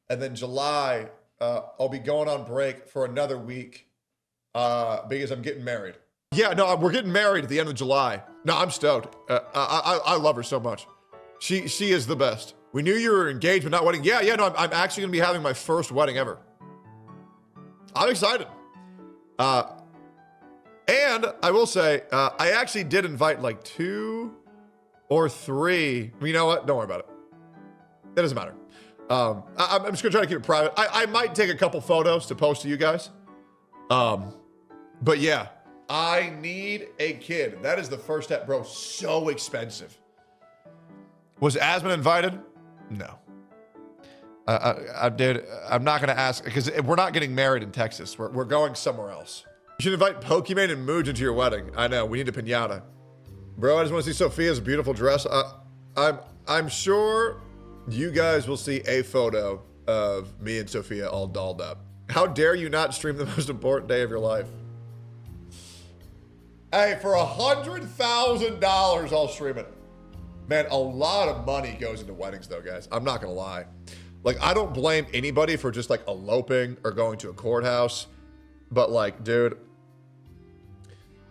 And then July, I'll be going on break for another week because I'm getting married. Yeah, no, we're getting married at the end of July. No, I'm stoked. I love her so much. She is the best. We knew you were engaged, but not wedding. Yeah, no, I'm actually going to be having my first wedding ever. I'm excited. And I will say, I actually did invite like 2 or 3. You know what? Don't worry about it. It doesn't matter. I'm just gonna try to keep it private. I might take a couple photos to post to you guys. But yeah, I need a kid. That is the first step, bro. So expensive. Was Asmund invited? No. I'm not gonna ask because we're not getting married in Texas. We're going somewhere else. You should invite Pokimane and Mooj into your wedding. I know, we need a piñata. Bro, I just want to see Sophia's beautiful dress. I'm sure you guys will see a photo of me and Sophia all dolled up. How dare you not stream the most important day of your life? Hey, for $100,000, I'll stream it. Man, a lot of money goes into weddings though, guys. I'm not gonna lie. Like, I don't blame anybody for just like eloping or going to a courthouse. But like, dude,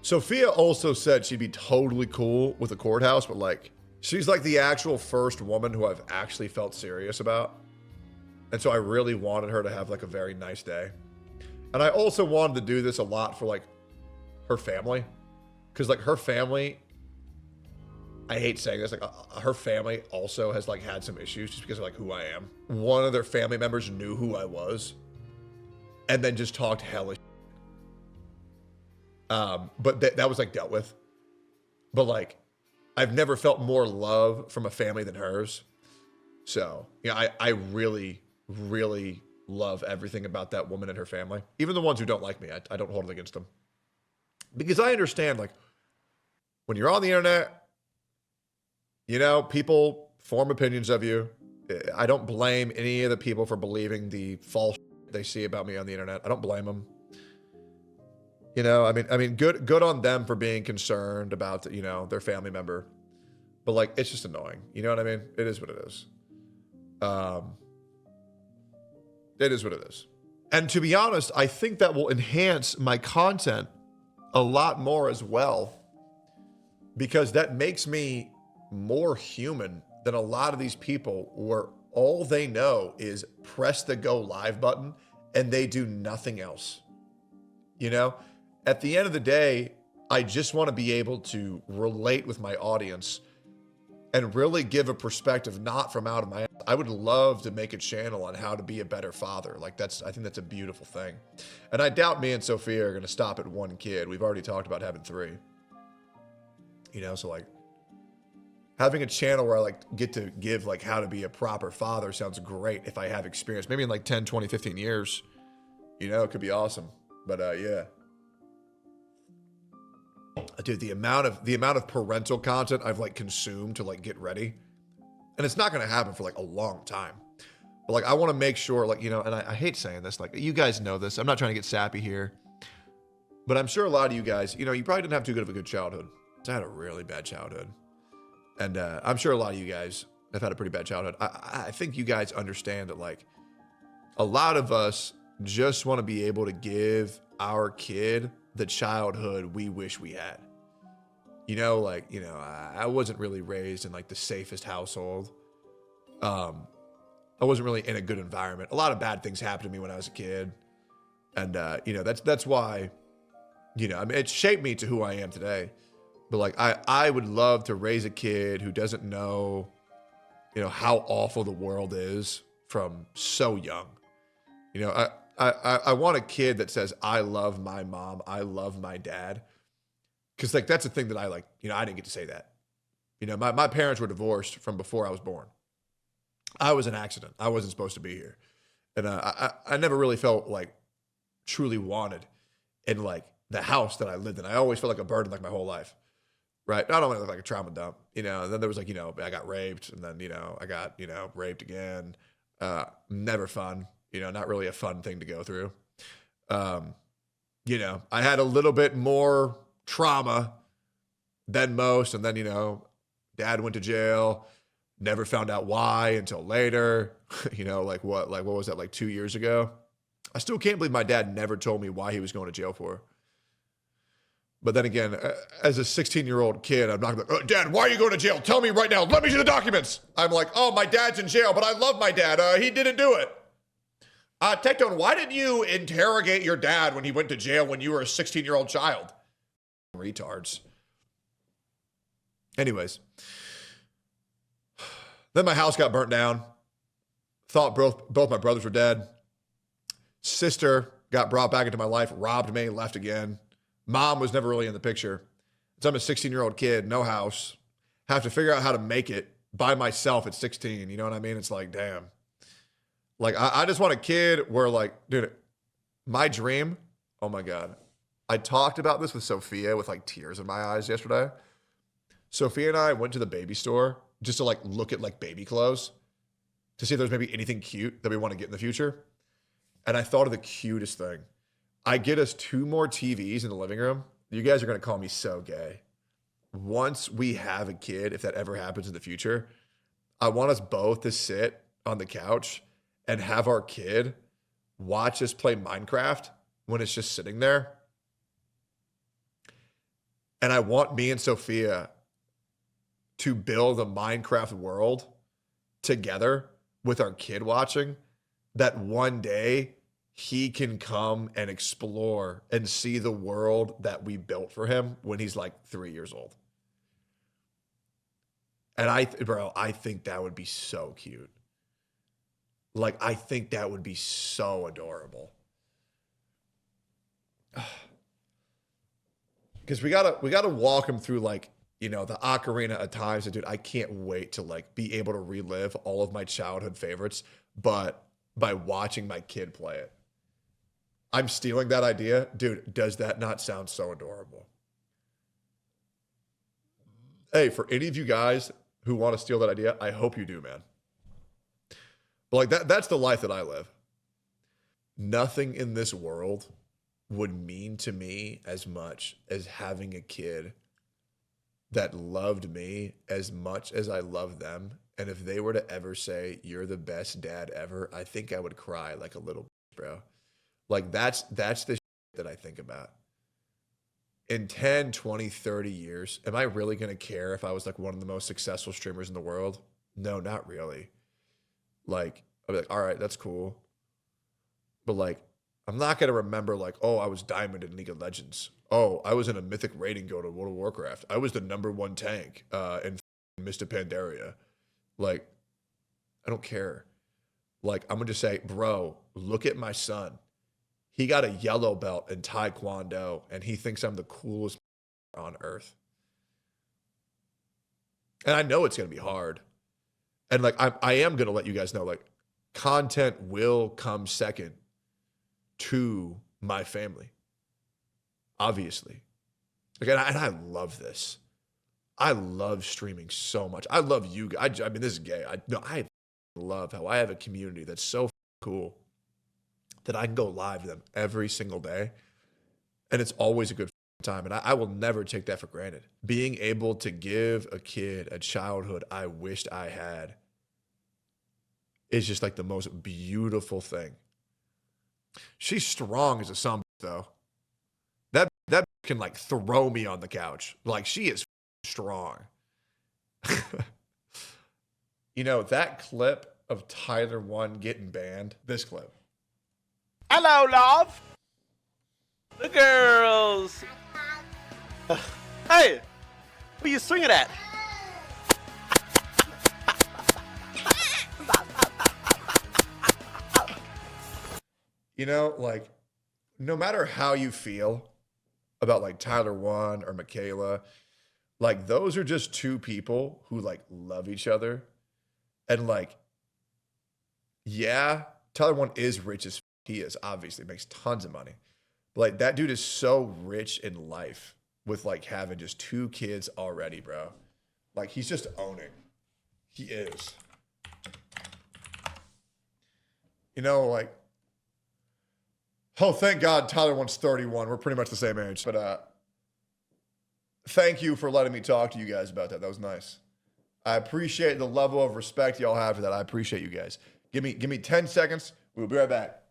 Sophia also said she'd be totally cool with a courthouse, but like, she's like the actual first woman who I've actually felt serious about. And so I really wanted her to have like a very nice day. And I also wanted to do this a lot for like her family. Cause like her family, I hate saying this, like her family also has like had some issues just because of like who I am. One of their family members knew who I was and then just talked hellish. But that was like dealt with. But like, I've never felt more love from a family than hers. So, yeah, I really, really love everything about that woman and her family. Even the ones who don't like me, I don't hold it against them. Because I understand, like, when you're on the internet, you know, people form opinions of you. I don't blame any of the people for believing the false they see about me on the internet. I don't blame them. You know, I mean, good on them for being concerned about, you know, their family member. But like, it's just annoying. You know what I mean? It is what it is. It is what it is. And to be honest, I think that will enhance my content a lot more as well, because that makes me more human than a lot of these people where all they know is press the go live button and they do nothing else. You know, at the end of the day, I just want to be able to relate with my audience and really give a perspective, not from out of my, I would love to make a channel on how to be a better father. Like I think that's a beautiful thing. And I doubt me and Sophia are going to stop at 1 kid. We've already talked about having 3, you know? So like having a channel where I like get to give like how to be a proper father sounds great. If I have experience, maybe in like 10, 20, 15 years, you know, it could be awesome. But yeah. Dude, the amount of parental content I've like consumed to like get ready, and it's not going to happen for like a long time. But like, I want to make sure, like, you know, and I hate saying this, like, you guys know this. I'm not trying to get sappy here, but I'm sure a lot of you guys, you know, you probably didn't have too good of a good childhood. I had a really bad childhood, and I'm sure a lot of you guys have had a pretty bad childhood. I think you guys understand that like a lot of us just want to be able to give our kid the childhood we wish we had. You know, like, you know, I wasn't really raised in like the safest household. I wasn't really in a good environment. A lot of bad things happened to me when I was a kid. And, you know, that's why, you know, I mean, it shaped me to who I am today. But like, I would love to raise a kid who doesn't know, you know, how awful the world is from so young. You know, I want a kid that says, I love my mom, I love my dad. Because like, that's the thing that I like, you know, I didn't get to say that. You know, my parents were divorced from before I was born. I was an accident. I wasn't supposed to be here. And I never really felt like truly wanted in like the house that I lived in. I always felt like a burden like my whole life. Right? Not only like a trauma dump, you know, and then there was like, you know, I got raped, and then, you know, I got, you know, raped again. Never fun. You know, not really a fun thing to go through. You know, I had a little bit more trauma than most. And then, you know, dad went to jail. Never found out why until later. You know, like what was that, like 2 years ago? I still can't believe my dad never told me why he was going to jail for. But then again, as a 16-year-old kid, I'm not like, oh, Dad, why are you going to jail? Tell me right now. Let me see the documents. I'm like, oh, my dad's in jail, but I love my dad. He didn't do it. Tectone, why didn't you interrogate your dad when he went to jail when you were a 16-year-old child? Retards. Anyways. Then my house got burnt down. Thought both my brothers were dead. Sister got brought back into my life, robbed me, left again. Mom was never really in the picture. So I'm a 16-year-old kid, no house. Have to figure out how to make it by myself at 16. You know what I mean? It's like, damn. Like, I just want a kid where, like, dude, my dream, oh my God. I talked about this with Sophia with like tears in my eyes yesterday. Sophia and I went to the baby store just to like look at like baby clothes to see if there's maybe anything cute that we want to get in the future. And I thought of the cutest thing. I get us 2 more TVs in the living room. You guys are going to call me so gay. Once we have a kid, if that ever happens in the future, I want us both to sit on the couch and have our kid watch us play Minecraft when it's just sitting there. And I want me and Sophia to build a Minecraft world together with our kid watching, that one day he can come and explore and see the world that we built for him when he's like 3 years old. And I think that would be so cute. Like, I think that would be so adorable. Because we gotta walk him through, like, you know, the ocarina of times. And dude, I can't wait to like be able to relive all of my childhood favorites, but by watching my kid play it. I'm stealing that idea. Dude, does that not sound so adorable? Hey, for any of you guys who want to steal that idea, I hope you do, man. But like that's the life that I live. Nothing in this world would mean to me as much as having a kid that loved me as much as I love them. And if they were to ever say, you're the best dad ever, I think I would cry like a little bitch, bro. Like that's the shit that I think about. In 10, 20, 30 years, am I really going to care if I was like one of the most successful streamers in the world? No, not really. Like, I'll be like, all right, that's cool. But like, I'm not going to remember like, oh, I was diamond in League of Legends. Oh, I was in a mythic rating go to World of Warcraft. I was the #1 tank in Mr. Pandaria. Like, I don't care. Like, I'm going to just say, bro, look at my son. He got a yellow belt in Taekwondo, and he thinks I'm the coolest on earth. And I know it's going to be hard. And like, I am going to let you guys know, like, content will come second to my family. Obviously. Like, and I love this. I love streaming so much. I love you guys. I mean, this is gay. I love how I have a community that's so cool that I can go live to them every single day. And it's always a good time. And I will never take that for granted. Being able to give a kid a childhood I wished I had is just like the most beautiful thing. She's strong as a son, though. That can like throw me on the couch. Like, she is strong. You know, that clip of Tyler 1 getting banned, this clip. Hello, love. The girls. Hey, who are you swinging at? You know, like, no matter how you feel about like Tyler 1 or Michaela, like, those are just 2 people who like love each other. And like, yeah, Tyler 1 is rich as he is, obviously makes tons of money. But like, that dude is so rich in life with like having just 2 kids already, bro. Like, he's just owning. He is. You know, like, oh, thank God Tyler 1's 31. We're pretty much the same age. But thank you for letting me talk to you guys about that. That was nice. I appreciate the level of respect y'all have for that. I appreciate you guys. Give me 10 seconds. We'll be right back.